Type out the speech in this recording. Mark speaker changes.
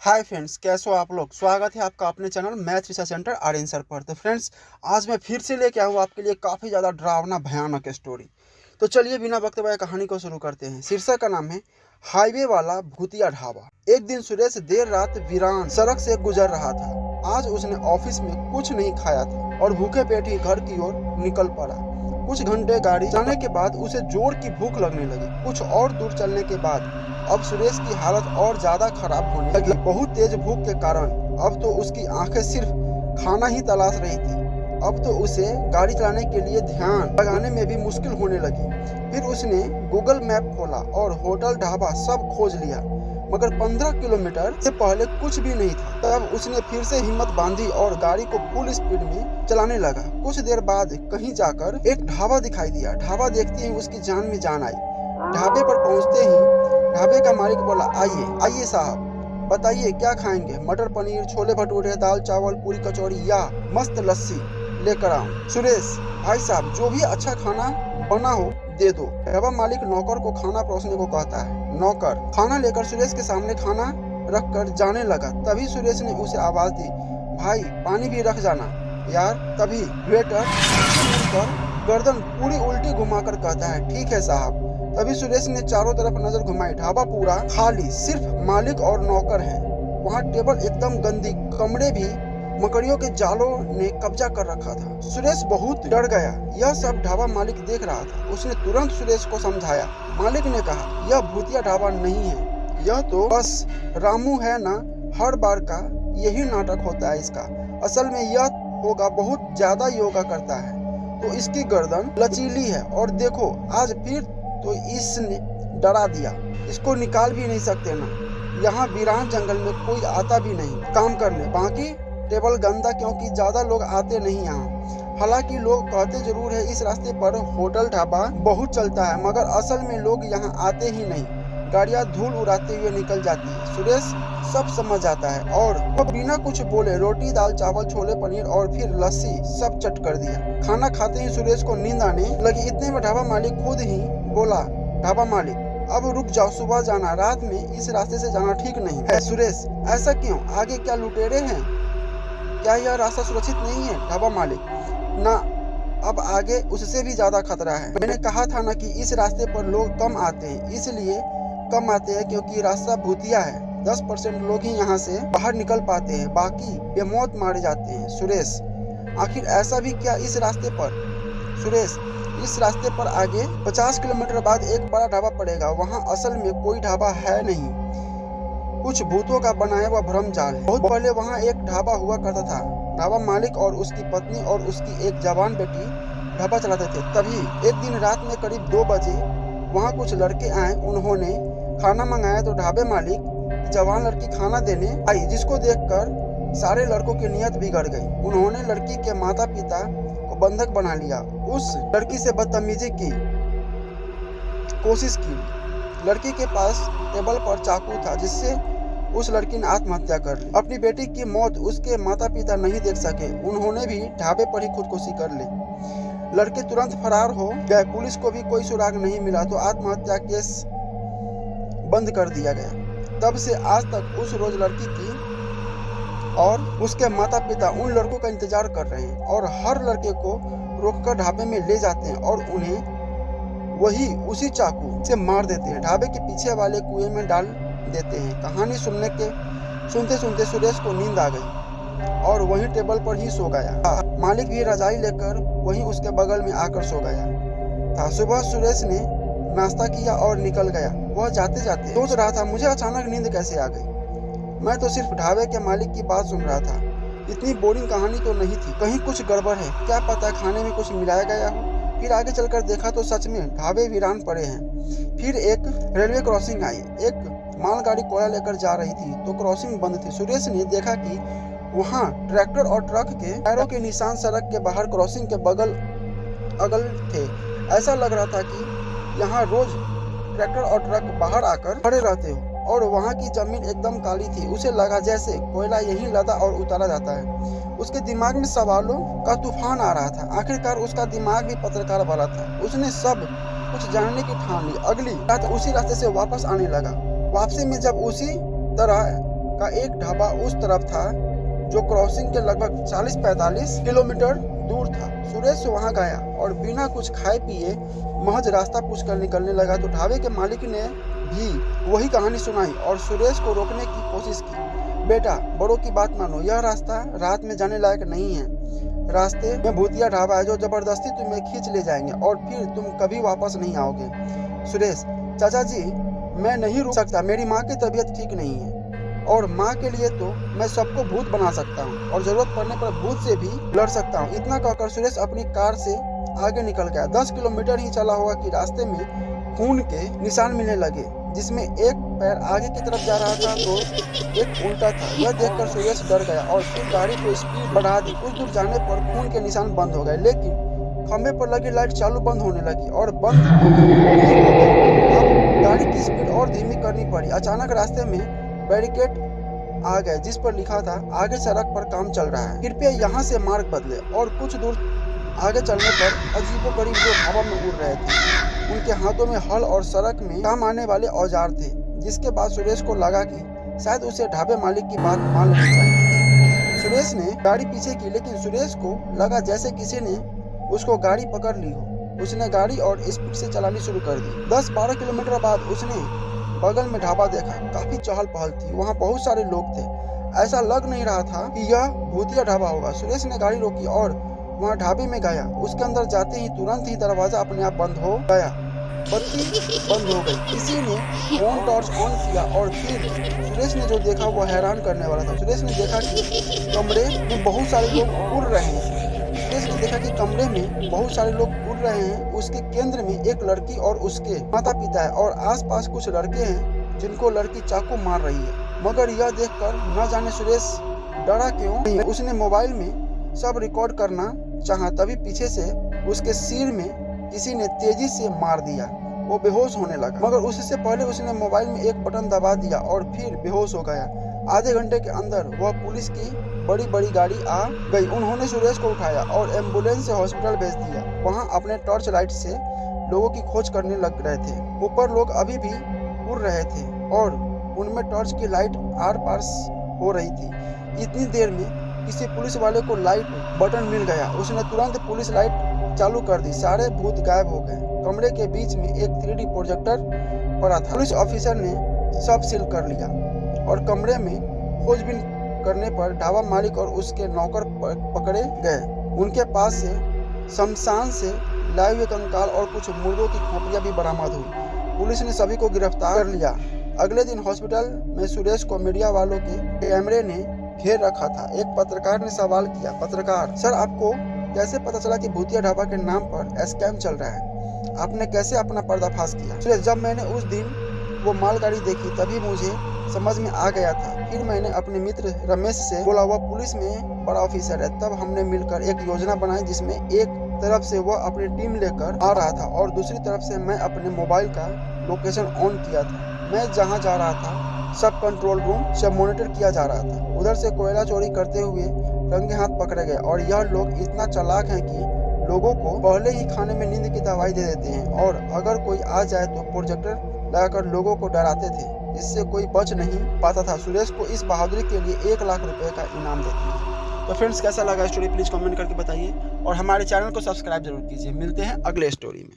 Speaker 1: Hi friends, कैसे हो आप लोग। स्वागत है आपका अपने channel math research center Aryan sir पर। तो फ्रेंड्स, आज मैं फिर से लेके आया हूँ आपके लिए काफ़ी ज़्यादा डरावना भयानक स्टोरी। तो चलिए बिना वक्त बढ़ाए कहानी को शुरू करते हैं। शीर्षक का नाम है हाईवे वाला भूतिया ढाबा। एक दिन सुरेश देर रात वीरान सड़क से गुजर रहा था। आज उसने ऑफिस में कुछ नहीं खाया था और भूखे पेट ही घर की ओर निकल पड़ा। कुछ घंटे गाड़ी चलाने के बाद उसे जोर की भूख लगने लगी। कुछ और दूर चलने के बाद अब सुरेश की हालत और ज्यादा खराब होने लगी। बहुत तेज भूख के कारण अब तो उसकी आंखें सिर्फ खाना ही तलाश रही थी। अब तो उसे गाड़ी चलाने के लिए ध्यान लगाने में भी मुश्किल होने लगी। फिर उसने गूगल मैप खोला और होटल ढाबा सब खोज लिया, मगर 15 किलोमीटर से पहले कुछ भी नहीं था। तब उसने फिर से हिम्मत बांधी और गाड़ी को फुल स्पीड में चलाने लगा। कुछ देर बाद कहीं जाकर एक ढाबा दिखाई दिया। ढाबा देखते ही उसकी जान में जान आई। ढाबे पर पहुंचते ही ढाबे का मालिक बोला, आइए आइए साहब, बताइए क्या खाएंगे। मटर पनीर, छोले भटूरे, दाल चावल, पूरी कचौड़ी या मस्त लस्सी लेकर आऊं। सुरेश, भाई साहब जो भी अच्छा खाना बना हो दे दो। ढाबा मालिक नौकर को खाना परोसने को कहता है। नौकर खाना लेकर सुरेश के सामने खाना रख कर जाने लगा। तभी सुरेश ने उसे आवाज दी, भाई पानी भी रख जाना यार। तभी वेटर मुड़कर गर्दन पूरी उल्टी घुमाकर कहता है, ठीक है साहब। तभी सुरेश ने चारों तरफ नजर घुमाई। ढाबा पूरा खाली, सिर्फ मालिक और नौकर हैं। वहाँ टेबल एकदम गंदी, कमरे भी मकड़ियों के जालों ने कब्जा कर रखा था। सुरेश बहुत डर गया। यह सब ढाबा मालिक देख रहा था। उसने तुरंत सुरेश को समझाया। मालिक ने कहा, यह भूतिया ढाबा नहीं है, यह तो बस रामू है ना, हर बार का यही नाटक होता है इसका। असल में यह होगा बहुत ज्यादा योगा करता है तो इसकी गर्दन लचीली है। और देखो आज फिर तो इसने डरा दिया। इसको निकाल भी नहीं सकते ना। यहाँ वीरान जंगल में कोई आता भी नहीं काम करने। बाकी टेबल गंदा क्योंकि ज्यादा लोग आते नहीं यहाँ। हालांकि लोग कहते जरूर है इस रास्ते पर होटल ढाबा बहुत चलता है, मगर असल में लोग यहाँ आते ही नहीं। गाड़ियाँ धूल उड़ाते हुए निकल जाती है। सुरेश सब समझ आता है और वो बिना कुछ बोले रोटी, दाल चावल, छोले पनीर और फिर लस्सी सब चट कर दिया। खाना खाते ही सुरेश को नींद आने लगी। इतने में ढाबा मालिक खुद ही बोला, ढाबा मालिक अब रुक जाओ, सुबह जाना, रात में इस रास्ते से जाना ठीक नहीं है। सुरेश, ऐसा क्यों? आगे क्या लुटेरे हैं? क्या यह रास्ता सुरक्षित नहीं है? ढाबा मालिक, ना, अब आगे उससे भी ज्यादा खतरा है। मैंने कहा था ना कि इस रास्ते पर लोग कम आते हैं, इसलिए कम आते हैं क्योंकि रास्ता भूतिया है। 10% लोग ही यहाँ से बाहर निकल पाते हैं, बाकी बेमौत मारे जाते हैं। सुरेश, आखिर ऐसा भी क्या इस रास्ते पर? सुरेश, इस रास्ते पर आगे 50 किलोमीटर बाद एक बड़ा ढाबा पड़ेगा। वहाँ असल में कोई ढाबा है नहीं, कुछ भूतों का बनाया हुआ भ्रम जाल है। बहुत पहले वहाँ एक ढाबा हुआ करता था। ढाबा मालिक और उसकी पत्नी और उसकी एक जवान बेटी ढाबा चलाते थे। तभी एक दिन रात में करीब 2 बजे वहाँ कुछ लड़के आए। उन्होंने खाना मंगाया तो ढाबे मालिक की जवान लड़की खाना देने आई, जिसको देखकर सारे लड़कों की नीयत बिगड़ गई। उन्होंने लड़की के माता पिता को बंधक बना लिया, उस लड़की से बदतमीजी की कोशिश की। लड़की के पास टेबल पर चाकू था जिससे उस लड़की ने आत्महत्या कर ली। अपनी बेटी की मौत उसके माता पिता नहीं देख सके, उन्होंने भी ढाबे पर ही खुदकुशी कर ली। लड़के तुरंत फरार हो गए। पुलिस को भी कोई सुराग नहीं मिला तो आत्महत्या केस बंद कर दिया गया। तब से आज तक उस रोज लड़की की और उसके माता पिता उन लड़कों का इंतजार कर रहे हैं और हर लड़के को रोककर ढाबे में ले जाते हैं और उन्हें वही उसी चाकू से मार देते हैं, ढाबे के पीछे वाले कुएं में डाल देते हैं। कहानी सुनते सुनते सुरेश को नींद आ गई और वहीं टेबल पर ही सो गया। मालिक भी रजाई लेकर वहीं उसके बगल में आकर सो गया था। सुबह सुरेश ने नाश्ता किया और निकल गया। वह जाते जाते सोच रहा था, मुझे अचानक नींद कैसे आ गई? मैं तो सिर्फ ढाबे के मालिक की बात सुन रहा था। इतनी बोरिंग कहानी तो नहीं थी, कहीं कुछ गड़बड़ है। क्या पता खाने में कुछ मिलाया गया हो। फिर आगे चलकर देखा तो सच में ढाबे वीरान पड़े हैं। फिर एक रेलवे क्रॉसिंग आई। एक मालगाड़ी कोयला लेकर जा रही थी तो क्रॉसिंग बंद थी। सुरेश ने देखा कि वहाँ ट्रैक्टर और ट्रक के टायरों के निशान सड़क के बाहर क्रॉसिंग के बगल अगल थे। ऐसा लग रहा था कि यहाँ रोज ट्रैक्टर और ट्रक बाहर आकर खड़े रहते हो। और वहाँ की जमीन एकदम काली थी। उसे लगा जैसे कोयला यहीं लदा और उतारा जाता है। उसके दिमाग में सवालों का तूफान आ रहा था। आखिरकार उसका दिमाग भी पत्रकार वाला था। उसने सब कुछ जानने की ठान ली। अगली रात उसी रास्ते से वापस आने लगा। वापसी में जब उसी तरह का एक ढाबा उस तरफ था जो क्रॉसिंग के लगभग 40-45 किलोमीटर दूर था। सुरेश वहां गया और बिना कुछ खाए पिए महज रास्ता पूछकर निकलने लगा तो ढाबे के मालिक ने भी वही कहानी सुनाई और सुरेश को रोकने की कोशिश की। बेटा, बड़ों की बात मानो, यह रास्ता रात में जाने लायक नहीं है। रास्ते में भूतिया ढाबा है जो जबरदस्ती तुम्हें खींच ले जाएंगे और फिर तुम कभी वापस नहीं आओगे। सुरेश, चाचा जी, मैं नहीं रुक सकता, मेरी माँ की तबीयत ठीक नहीं है और माँ के लिए तो मैं सबको भूत बना सकता हूँ और जरूरत पड़ने पर भूत से भी लड़ सकता हूँ। इतना कहकर सुरेश अपनी कार से आगे निकल गया। 10 किलोमीटर ही चला होगा कि रास्ते में खून के निशान मिलने लगे, जिसमें एक पैर आगे की तरफ जा रहा था तो एक उल्टा था। यह देखकर सुरेश डर गया और फिर गाड़ी को स्पीड बढ़ा दी। कुछ दूर जाने पर खून के निशान बंद हो गए, लेकिन खंबे पर लगी लाइट चालू बंद होने लगी और बंद नहीं हो गई। अब गाड़ी की स्पीड और धीमी करनी पड़ी। अचानक रास्ते में बैरिकेड आ गए जिस पर लिखा था आगे सड़क पर काम चल रहा है, कृपया यहाँ से मार्ग बदले। और कुछ दूर आगे चलने पर अजीबोगरीब लोग हवा में उड़ रहे थे। उनके हाथों में हल और सड़क में काम आने वाले औजार थे, जिसके बाद सुरेश को लगा कि शायद उसे ढाबे मालिक की बात मान लेनी चाहिए। सुरेश ने गाड़ी पीछे की, लेकिन सुरेश को लगा जैसे किसी ने उसको गाड़ी पकड़ ली हो। उसने गाड़ी और स्पीड से चलानी शुरू कर दी। 10-12 किलोमीटर बाद उसने बगल में ढाबा देखा। काफी चहल पहल थी, वहाँ बहुत सारे लोग थे। ऐसा लग नहीं रहा था कि यह भूतिया ढाबा होगा। सुरेश ने गाड़ी रोकी और वहाँ ढाबे में गया। उसके अंदर जाते ही तुरंत ही दरवाजा अपने आप बंद हो गया, बत्ती बंद हो गई। किसी ने फोन टॉर्च ऑन किया और फिर सुरेश ने जो देखा वो हैरान करने वाला था। सुरेश ने देखा कि कमरे में बहुत सारे लोग उड़ रहे हैं। उसके केंद्र में एक लड़की और उसके माता पिता है और आसपास कुछ लड़के हैं जिनको लड़की चाकू मार रही है। मगर यह देखकर न जाने सुरेश डरा क्यों नहीं। उसने मोबाइल में सब रिकॉर्ड करना चाहा, तभी पीछे से उसके सिर में किसी ने तेजी से मार दिया। वो बेहोश होने लगा, मगर उससे पहले उसने मोबाइल में एक बटन दबा दिया और फिर बेहोश हो गया। आधे घंटे के अंदर वह पुलिस की बड़ी गाड़ी आ गई। उन्होंने सुरेश को उठाया और एम्बुलेंस से हॉस्पिटल भेज दिया। वहाँ अपने टॉर्च लाइट से लोगों की खोज करने लग रहे थे। ऊपर लोग अभी भी उड़ रहे थे और उनमें टॉर्च की लाइट आर पार हो रही थी। इतनी देर में किसी पुलिस वाले को लाइट बटन मिल गया। उसने तुरंत पुलिस लाइट चालू कर दी। सारे भूत गायब हो गए। कमरे के बीच में एक 3D प्रोजेक्टर पड़ा था। पुलिस ऑफिसर ने सब सील कर लिया और कमरे में खोजबीन करने पर ढाबा मालिक और उसके नौकर पकड़े गए। उनके पास से शमशान से लाए हुए कंकाल और कुछ मुर्दों की खोपड़ियां भी बरामद हुई। पुलिस ने सभी को गिरफ्तार कर लिया। अगले दिन हॉस्पिटल में सुरेश को मीडिया वालों के कैमरे ने घेर रखा था। एक पत्रकार ने सवाल किया, पत्रकार सर, आपको कैसे पता चला कि भूतिया ढाबा के नाम पर स्कैम चल रहा है? आपने कैसे अपना पर्दाफाश किया? सुरेश, जब मैंने उस दिन वो मालगाड़ी देखी तभी मुझे समझ में आ गया था। फिर मैंने अपने मित्र रमेश से बोला, वह पुलिस में बड़ा ऑफिसर है। तब हमने मिलकर एक योजना बनाई जिसमें एक तरफ से वह अपनी टीम लेकर आ रहा था और दूसरी तरफ से मैं अपने मोबाइल का लोकेशन ऑन किया था। मैं जहां जा रहा था सब कंट्रोल रूम से मॉनिटर किया जा रहा था। उधर से कोयला चोरी करते हुए रंगे हाथ पकड़े गए और यह लोग इतना चालाक हैं कि लोगों को पहले ही खाने में नींद की दवाई दे देते हैं और अगर कोई आ जाए तो प्रोजेक्टर लगाकर लोगों को डराते थे, जिससे कोई बच नहीं पाता था। सुरेश को इस बहादुरी के लिए 1 लाख रुपए का इनाम देते हैं। तो फ्रेंड्स, कैसा लगा स्टोरी प्लीज कमेंट करके बताइए और हमारे चैनल को सब्सक्राइब जरूर कीजिए। मिलते हैं अगले स्टोरी में।